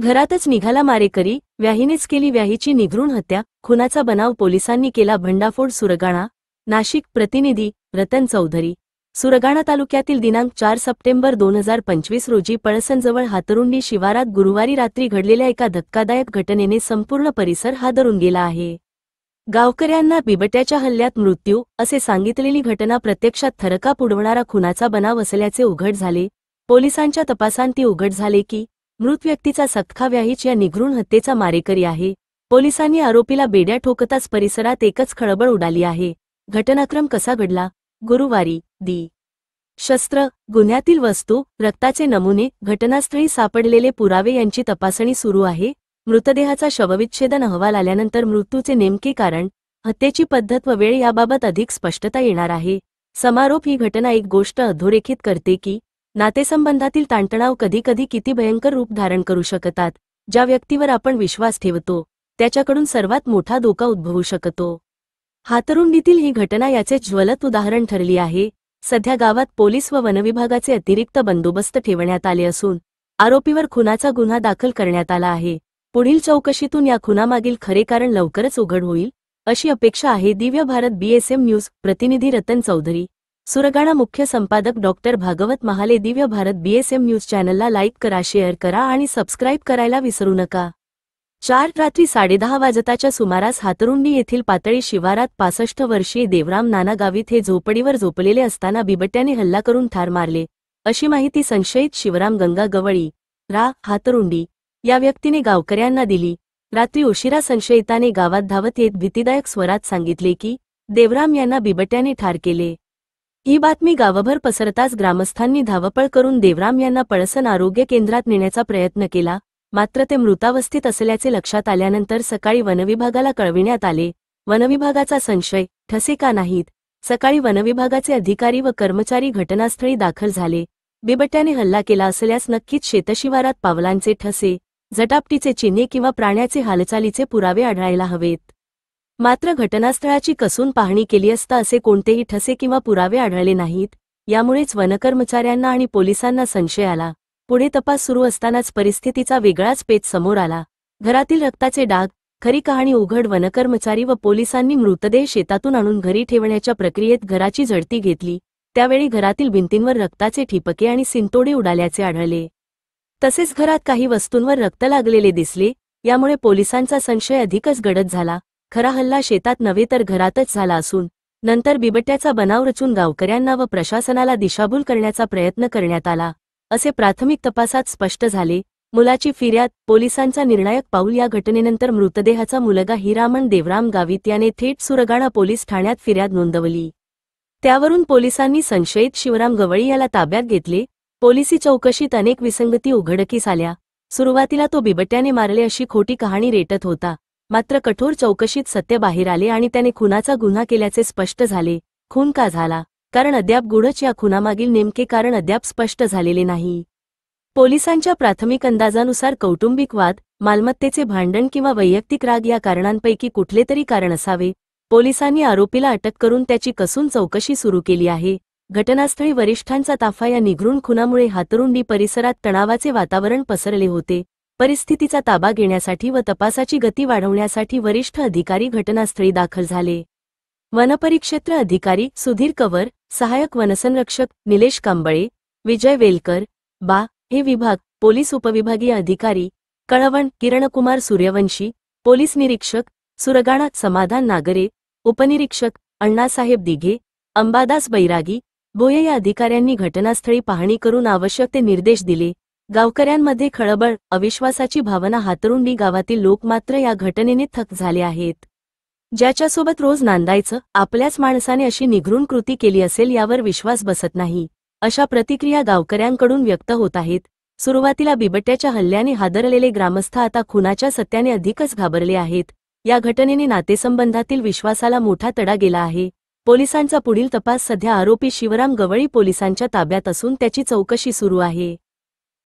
घरातच निघाला मारेकरी, व्याहीनेच केली व्याहीची निघृण हत्या, खुनाचा बनाव पोलिसांनी केला भंडाफोड. सुरगाणा, नाशिक. प्रतिनिधी रतन चौधरी. सुरगाणा तालुक्यातील दिनांक 4 सप्टेंबर 2025 रोजी पळसणजवळ हातरुंडी शिवारात गुरुवारी रात्री घडलेल्या एका धक्कादायक घटनेने संपूर्ण परिसर हादरून गेला आहे. गावकऱ्यांना बिबट्याच्या हल्ल्यात मृत्यू असे सांगितलेली घटना प्रत्यक्षात थरकाप उडवणारा खुनाचा बनाव असल्याचे उघड झाले. पोलिसांच्या तपासांती उघड झाले की मृत व्यक्तीचा सख्खा व्याहीच या निघृण हत्येचा मारेकरी आहे. पोलिसांनी आरोपीला बेड्या ठोकताच परिसरात एकच खळबळ उडाली आहे. घटनाक्रम कसा घडला? गुरुवारी दि. शस्त्र, गुन्ह्यातील वस्तू, रक्ताचे नमुने, घटनास्थळी सापडलेले पुरावे यांची तपासणी सुरू आहे. मृतदेहाचा शवविच्छेदन अहवाल आल्यानंतर मृत्यूचे नेमके कारण, हत्येची पद्धत व वेळ याबाबत अधिक स्पष्टता येणार आहे. समारोप. ही घटना एक गोष्ट अधोरेखित करते की नातेसंबंधातील ताणतणाव कधीकधी किती भयंकर रूप धारण करू शकतात. ज्या व्यक्तीवर आपण विश्वास ठेवतो त्याच्याकडून सर्वात मोठा धोका उद्भवू शकतो. हातरुंडीतील ही घटना याचे ज्वलंत उदाहरण ठरली आहे. सध्या गावात पोलीस व वनविभागाचे अतिरिक्त बंदोबस्त ठेवण्यात आले असून आरोपीवर खुनाचा गुन्हा दाखल करण्यात आला आहे. पुढील चौकशीतून या खुनामागील खरे कारण लवकरच उघड होईल अशी अपेक्षा आहे. Divya Bharat BSM news. प्रतिनिधी रतन चौधरी. सुरगाणा. मुख्य संपादक doctor Bhagwat Mahale. Divya Bharat BSM news चॅनलला लाईक करा, शेअर करा आणि सबस्क्राईब करायला विसरू नका. 4 रात्री 10:30 वाजताच्या सुमारास हातरुंडी येथील पातळी शिवारात 65 वर्षीय देवराम नाना गावित हे झोपडीवर झोपलेले असताना बिबट्याने हल्ला करून ठार मारले अशी माहिती संशयित शिवराम गंगा गवळी हातरुंडी या व्यक्तीने गावकऱ्यांना दिली. रात्री उशिरा संशयिताने गावात धावत येत भीतीदायक स्वरात सांगितले की देवराम यांना बिबट्याने ठार केले. ही बातमी गावभर पसरताच ग्रामस्थांनी धावपळ करून देवराम यांना पळसण आरोग्य केंद्रात नेण्याचा प्रयत्न केला. मात्र ते मृतावस्थेत असल्याचे लक्षात आल्यानंतर सकाळी वनविभागाला कळविण्यात आले. वनविभागाचा संशय, ठसे का नाहीत? सकाळी वनविभागाचे अधिकारी व कर्मचारी घटनास्थळी दाखल झाले. बिबट्याने हल्ला केला असल्यास नक्कीच शेतशिवारात पावलांचे ठसे, झटापटीचे चिन्हे किंवा प्राण्याचे हालचालीचे पुरावे आढळायला हवेत. मात्र घटनास्थळाची कसून पाहणी केली असता असे कोणतेही ठसे किंवा पुरावे आढळले नाहीत. यामुळेच वनकर्मचाऱ्यांना आणि पोलिसांना संशय आला. पुढे तपास सुरू असतानाच परिस्थितीचा वेगळाच पेच समोर आला. घरातील रक्ताचे डाग, खरी कहाणी उघड. वनकर्मचारी व पोलिसांनी मृतदेह शेतातून आणून घरी ठेवण्याच्या प्रक्रियेत घराची झडती घेतली. त्यावेळी घरातील भिंतींवर रक्ताचे ठिपके आणि सिंतोडे उडाल्याचे आढळले. तसेच घरात काही वस्तूंवर रक्त लागलेले दिसले. यामुळे पोलिसांचा संशय अधिकच गडद झाला. खरा हल्ला शेतात नव्हे तर घरातच झाला असून नंतर बिबट्याचा बनाव रचून गावकऱ्यांना व प्रशासनाला दिशाभूल करण्याचा प्रयत्न करण्यात आला असे प्राथमिक तपासात स्पष्ट झाले. मुलाची फिर्याद. पोलिसांचा निर्णायक पाऊल. या घटनेनंतर मृतदेहाचा मुलगा हिरामण देवराम गावित याने थेट सुरगाणा पोलीस ठाण्यात फिर्याद नोंदवली. त्यावरून पोलिसांनी संशयित शिवराम गवळी याला ताब्यात घेतले. पोलिसी चौकशीत अनेक विसंगती उघडकीस आल्या. सुरुवातीला तो बिबट्याने मारले अशी खोटी कहाणी रेटत होता. मात्र कठोर चौकशीत सत्य बाहेर आले आणि त्याने खुनाचा गुन्हा केल्याचे स्पष्ट झाले. खून का झाला? कारण अद्याप गूढच. या खुनामागील नेमके कारण अद्याप स्पष्ट झालेले नाही. पोलिसांच्या प्राथमिक अंदाजानुसार कौटुंबिक वाद, मालमत्तेचे भांडण किंवा वैयक्तिक राग या कारणांपैकी कुठले तरी कारण असावे. पोलिसांनी आरोपीला अटक करून त्याची कसून चौकशी सुरू केली आहे. घटनास्थळी वरिष्ठांचा ताफा. या निघृण खुनामुळे हातरुंडी परिसरात तणावाचे वातावरण पसरले होते. परिस्थितीचा ताबा घेण्यासाठी व तपासाची गती वाढवण्यासाठी वरिष्ठ अधिकारी घटनास्थळी दाखल झाले. वनपरिक्षेत्र अधिकारी सुधीर कंवर, सहाय्यक वनसंरक्षक निलेश कांबळे, विजय वेलकर, हे विभाग, पोलीस उपविभागीय अधिकारी कळवण किरणकुमार सूर्यवंशी, पोलीस निरीक्षक सुरगाणा समाधान नागरे, उपनिरीक्षक अण्णासाहेब दिघे, अंबादास बैरागी, भोये या अधिकाऱ्यांनी घटनास्थळी पाहणी करून आवश्यक ते निर्देश दिले. गावकऱ्यांमध्ये खळबळ, अविश्वासाची भावना. हातरुंडी गावातील लोक मात्र या घटनेने थक्क झाले आहेत. ज्याच्यासोबत रोज नांदायचं, आपल्याच माणसाने अशी निघृण कृती केली असेल यावर विश्वास बसत नाही, अशा प्रतिक्रिया गावकऱ्यांकडून व्यक्त होत आहेत. सुरुवातीला बिबट्याच्या हल्ल्याने हादरलेले ग्रामस्थ आता खुनाच्या सत्याने अधिकच घाबरले आहेत. या घटनेने नातेसंबंधातील विश्वासाला मोठा तडा गेला आहे. पोलिसांचा पुढील तपास. सध्या आरोपी शिवराम गवळी पोलिसांच्या ताब्यात असून त्याची चौकशी सुरू आहे.